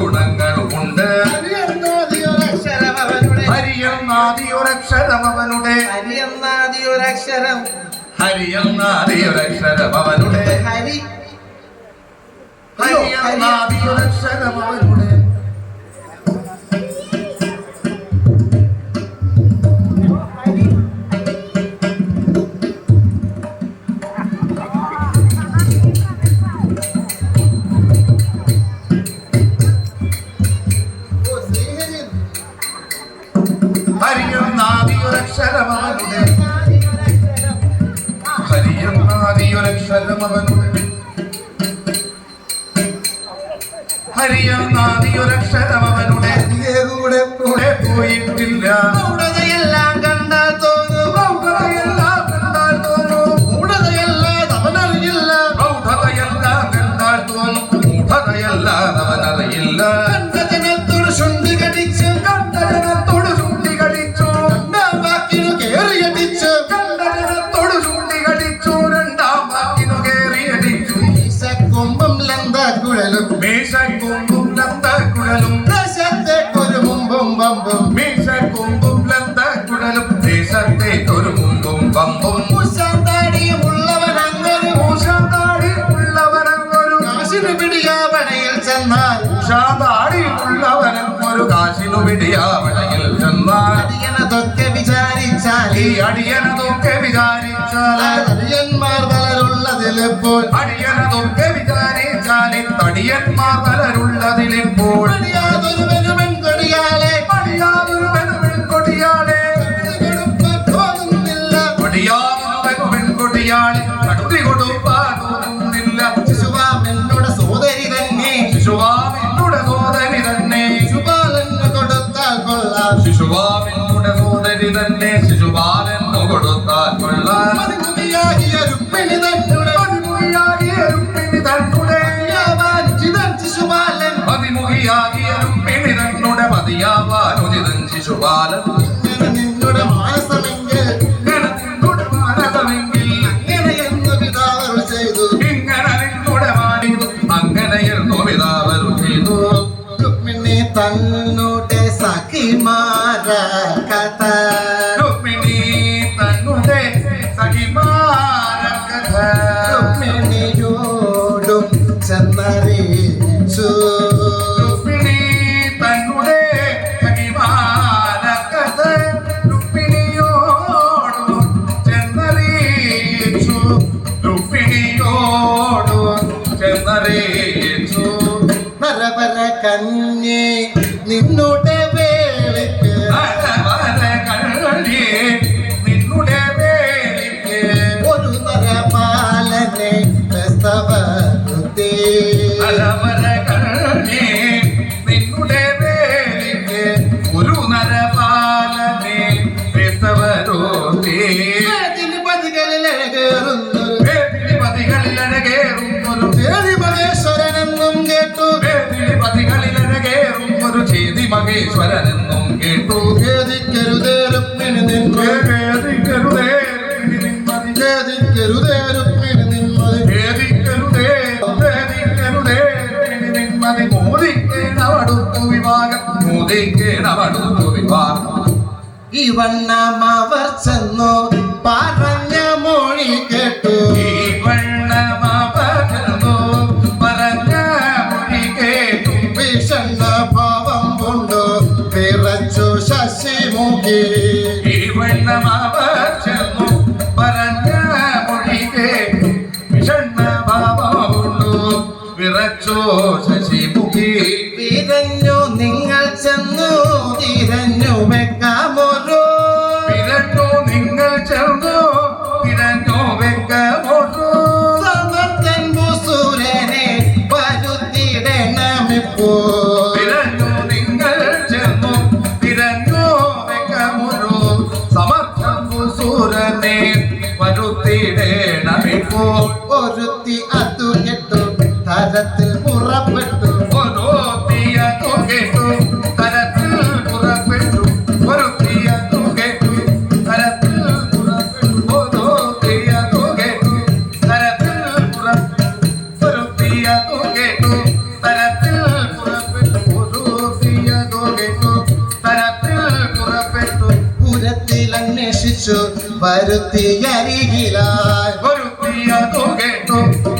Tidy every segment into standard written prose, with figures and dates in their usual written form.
ഗുണങ്ങളുമുണ്ട്. ഹരിയെന്നാദിയൊരക്ഷരം അവനുടെ ഹരിയെന്നാദിയൊരക്ഷരം അവനുടെ ഹരിയെന്നാദിയൊരക്ഷരം അവനുടെ ഹരിയെന്നാദിയൊരക്ഷരമവനുടെ ഹരിയെന്നാദിയൊരക്ഷരമവനുടെ കൂടെ പോയിട്ടില്ല. മൂഢതയെല്ലാം കണ്ടാൽ തോന്നും മൂഢതയെല്ലാം കണ്ടാൽ തോന്നും മൂഢതയെല്ലാം അവനറിയില്ല മൂഢതയെല്ലാം കണ്ടാൽ തോന്നും മൂഢതയെല്ലാം അവനറിയില്ല. കണ്ടജനത്തോട് ശുണ്ടി കടിച്ച് കണ്ടജനത്തോട് ചൂണ്ടി കടിച്ചു രണ്ടാം വാക്കിനു കേറിയടിച്ച് കണ്ടജനത്തോട് ചൂണ്ടി കടിച്ചു രണ്ടാം വാക്കിനു കേറിയടിച്ചു. മീശക്കൊമ്പും ലന്തക്കുഴലും മീശക്കൊമ്പും ലന്തക്കുഴലും ദേശത്തേക്കൊരു മുമ്പും പമ്പും മീശക്കൊമ്പും ലന്തക്കുഴലും ദേശത്തേക്കൊരു മുമ്പും പമ്പും ഉള്ളവനങ്ങൊരു ഉഷാതാടിയുള്ളവനൊരു കാശിന് പിടിയാവണയിൽ ചെന്നാൽ ഉഷാതാടിയുള്ളവനൊരു കാശിനു പിടിയാവണയിൽ ചെന്നാൽ അടിയനതൊക്കെ വിചാരിച്ചാൽ ഈ അടിയനതൊക്കെ വിചാരിച്ചാൽ അടിയന്മാർ പലരുള്ളതിലെപ്പോൾ അടിയനതൊക്കെ വിചാരിച്ചാൽ തടിയന്മാർ പലരുള്ളതിലെപ്പോൾ അടിയാതൊരു പെൺകൊടിയാളെ അടിയാതൊരു പെൺകൊടിയാളെ തോന്നുന്നില്ല അടിയാതൊരു പെൺകൊടിയാളെ കടുതി കൊടുപ്പാതൊന്നുമില്ല. ശിശുവാമെന്നോട് സോദരി തന്നെ ശിശുവാമിന്നുടെ സോദരി തന്നെ ശിശുപാലന് കൊടുത്താൽ കൊള്ളാം ശിശുവാമിന്നുടെ സോദരി തന്നെ ശിശുപാലന്നു കൊടുത്താൽ കൊള്ളാം. മതിമുതിയാകിയ രുക്മിണി തന്നുടെ മതിമുഖിയാകിയ രുക്മിണി തന്നുടെ യാവാനുചിതൻ ശിശുപാലൻ മതിമുഖിയാകിയ രുക്മിണി തന്നുടെ മതിയാവാനുചിതൻ ശിശുപാലൻ. ഇങ്ങനെ നിന്നുടെ മാനസമെങ്കിൽ ഇങ്ങനെ നിന്നുടെ മാനസമെങ്കിൽ അങ്ങനെയെന്ന് പിതാവരുൾ ചെയ്തു ഇങ്ങനെ നിന്നുടെ മാനിതു അങ്ങനെയെന്നു പിതാവരു ചെയ്തു. രുക്മിണി തന്നുടെ സഖിമാര കഥ രുക്മിണി തന്നുടെ സഖിമാര കഥ രുക്മിണിയോടും ചെന്നറിയിച്ചു രുക്മിണി തന്നുടെ സഖിമാര കഥ രുക്മിണിയോടു ചെന്നറിയിച്ചു രുക്മിണിയോടു ചെന്നറിയിച്ചു. പരപര കന്യേ നിന്നുടെ വേളിക്ക് നിന്നുടെ വേലിക്ക് ഒരു നരപാലനെ ക്രിസ്തവരുത്തി നിന്നുടെ വേലിക്ക് ഒരു നരപാലനെ പതികളിലേറുന്നൊരു പതികളിലഴകേറുന്നൊരു മഹേശ്വരനെന്നും കേട്ടു പതികളിലഴകേറുന്നൊരു ചേതി മഹേശ്വരനെന്നും കേട്ടു. ഖേദിക്കരുതേ രുക്മിണി നിന്മതി ഖേദിക്കരുതേ രുക്മിണി നിന്മതി ഖേദിക്കരുതേ രുക്മിണി നിന്മതി ഖേദിക്കരുതേ ഖേദിക്കരുതേ രുക്മിണി നിന്മതി. മോദിക്കേണവടുത്തു വിവാഹം മോദിക്കേണവടുത്തു വിവാഹം. ഈ വണ്ണം അവർ ചെന്നു പറഞ്ഞ മൊഴി കേട്ടു ഈ വണ്ണമപകർന്നു പറഞ്ഞ മൊഴി കേട്ടു. ഭീഷണ ഭാവം കൊണ്ടു വിറച്ചു ശശിമുഖി ഈ വണ്ണമപകർന്നു പറഞ്ഞ മൊഴി കേട്ടു. വിഷണ്ണഭാവമുണ്ടു വിറച്ചോ ശശിമുഖി. വിരഞ്ഞു നിങ്ങൾ ചെന്നു തിരഞ്ഞു വെക്കാമൊരു വിരഞ്ഞു നിങ്ങൾ ചെന്നു തിരഞ്ഞു വെക്കമൊരു സമർത്ഥൻ ഭൂസൂരനെ വരുത്തിടണമിപ്പോ തിരഞ്ഞു നിങ്ങൾ ചെന്നു തിരഞ്ഞു വെക്കമൊരു സമർത്ഥം സൂരനെ വരുത്തിടേണമിപ്പോൾ. ഒരുത്തി അതു കെട്ടു തരത്തിൽ പുറപ്പെട്ടു ഒരുത്തിയ തുകേട്ടു തരത്തിൽ പുറപ്പെട്ടു ഒരുത്തിയ തുകേട്ടു തരത്തിൽ പുറപ്പെട്ടു ഒരുത്തിയ തുകേട്ടു തരത്തിൽ പുറപ്പെട്ടു ഒരുത്തിയ തുകേട്ടു തരത്തിൽ പുറപ്പെട്ടു വരുത്തിയരികിലായി ഒരുത്തിയതു കേട്ടു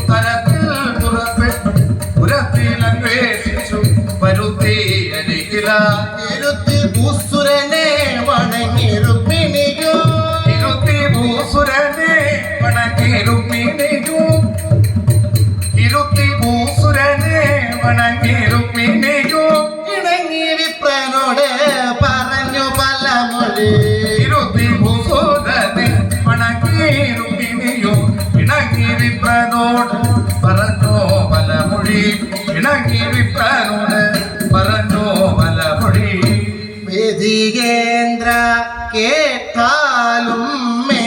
തരത്തിൽ പുറപ്പെട്ടു പുരത്തിലന്വേഷിച്ചു വരുത്തിയരികിലായി ഇരുത്തി ഭൂസുരനെ വണങ്ങി രുക്മിണിയോ ഇരുത്തി ഭൂസുരനെ വണങ്ങി രുക്മിണിയോ ഇരുത്തി ഭൂസുരനെ വണങ്ങി രുക്മിണിയോ ഇണങ്ങി വിപ്രനോട് പറഞ്ഞു പല മൊഴി ഇരുത്തി ഭൂസുരനെ വണങ്ങി രുക്മിണിയോ ഇണങ്ങി വിപ്രനോട് പറഞ്ഞോ പല മൊഴി ഇണങ്ങി വിപ്രനോട് പറഞ്ഞോ പല മൊഴി വേദികേന്ദ്ര കേട്ടാലും മേ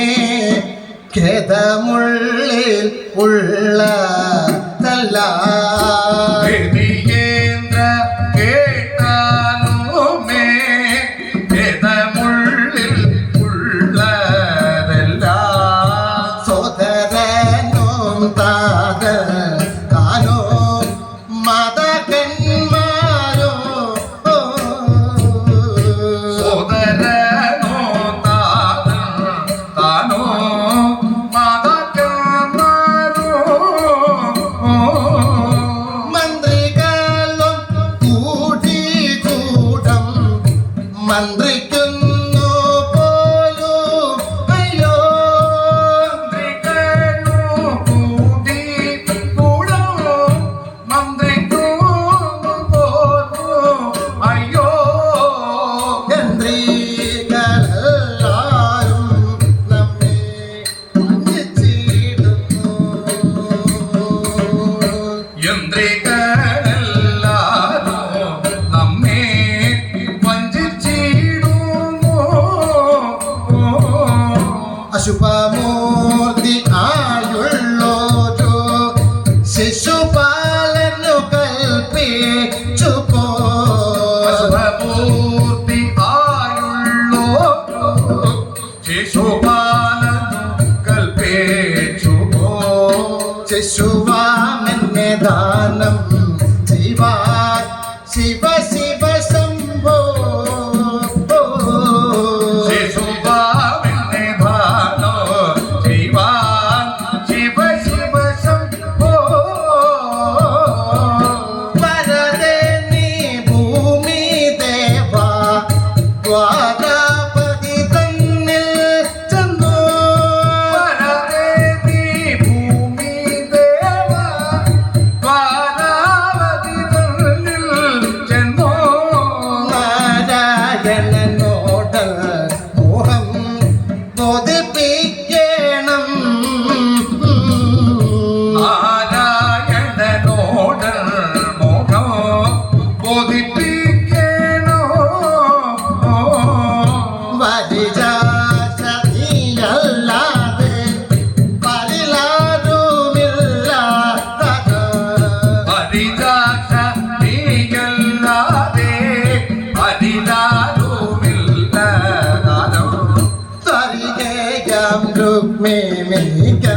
ഖേദമുള്ളിൽ ഉള്ളതല്ല വേദികേന്ദ്ര കേട്ടാലുമേ ഭേദമുള്ളിൽ ഉള്ളതല്ല സോദരനും താനോ മതകന്മാരോ സോദരനോ താനോ മാതാക്കന്മാരോ മന്ത്രികളും കൂട്ടം മന്ത്രിക്കുന്നു പോലും അയ്യോ മന്ത്രിക്കനു കൂടി കൂടോ മന്ത്രിക്കുന്നു പോലോ അയ്യോ യന്ത്രികളെല്ലാരും നമ്മെ വഞ്ചിച്ചിടുന്നു. യന്ത്രികളെല്ലാരോ നമ്മെ വഞ്ചിച്ചിടുന്നു അശുഭമൂർത്തി ആയുള്ളോരോ ശിശുപാലനു കൽപ്പിച്ചു പോ അശുഭമൂർത്തി ആയുള്ളോ ശിശുപാലനു കൽപ്പിച്ചു പോ ശിശുവാമെന്നെ ദാനം ചെയ്യുവാൻ ശിവ ശിവ ശംഭോ ശിശുഭാവനെ ഭാനോ ചെയ്യുവാൻ ശിവ ശിവ ശംഭോ വരദേ നീ ഭൂമി ദേവാ ദ്വാരപതി തന്നിൽ ചെന്നു വരദേവി ഭൂമി ദേവ ദ്വാരാവതി തന്നിൽ ചെന്നോ നാരായണനോട് മോഹം ബോധിപ്പിക്കണം നാരായണനോട് മോഹം ബോധിപ്പിക്കണോ വരിജാസതിയല്ലാതെ പരിലാരുമില്ലാത്ത ഹരിദാസ നീയല്ലാതെ ഹരിദാരുമില്ലതാരോ തരികേയം രുക്മിണിക്ക്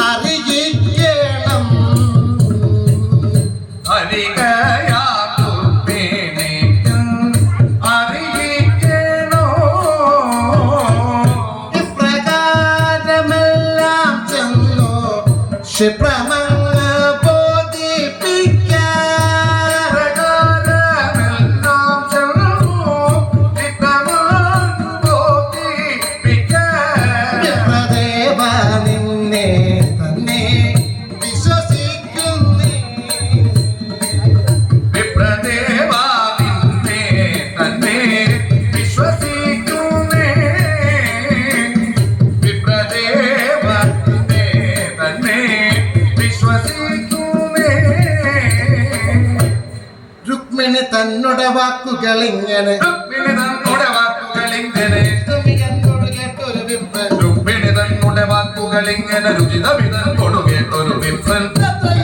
അറിയിക്കണം ഹരികയാകുപ്പേനേക്ക് അറിയിക്കണോ ഇപ്രകാരമെല്ലാം ചെന്നു ക്ഷിപ്രമങ്ങ ബോധിപ്പിക്കാൻ പ്രകാരമെല്ലാം ചെന്നു ചിത്തമാർന്നു ബോധിപ്പിക്കാൻ വിപ്രദേവ നിന്നെ തന്നെ വിശ്വസിക്കുന്നേ വിപ്രദേവാ നിന്നെ തന്നെ വിശ്വസിക്കുന്നേ വിപ്രദേവ നിന്നെ തന്നെ വിശ്വസിക്കുന്നേ രുക്മിണി തന്നുടെ വാക്കുകളിങ്ങനെ രുക്മിണി തന്നുടെ വാക്കുകളിങ്ങനെ എന്നോട് കേട്ടൊരു വിപ്രൻ രുക്മിണി തന്നുടെ വാക്കുകളിങ്ങനെ രുചിതമിതൻ കൊടുകേട്ടൊരു വിപ്രൻ എത്രയോ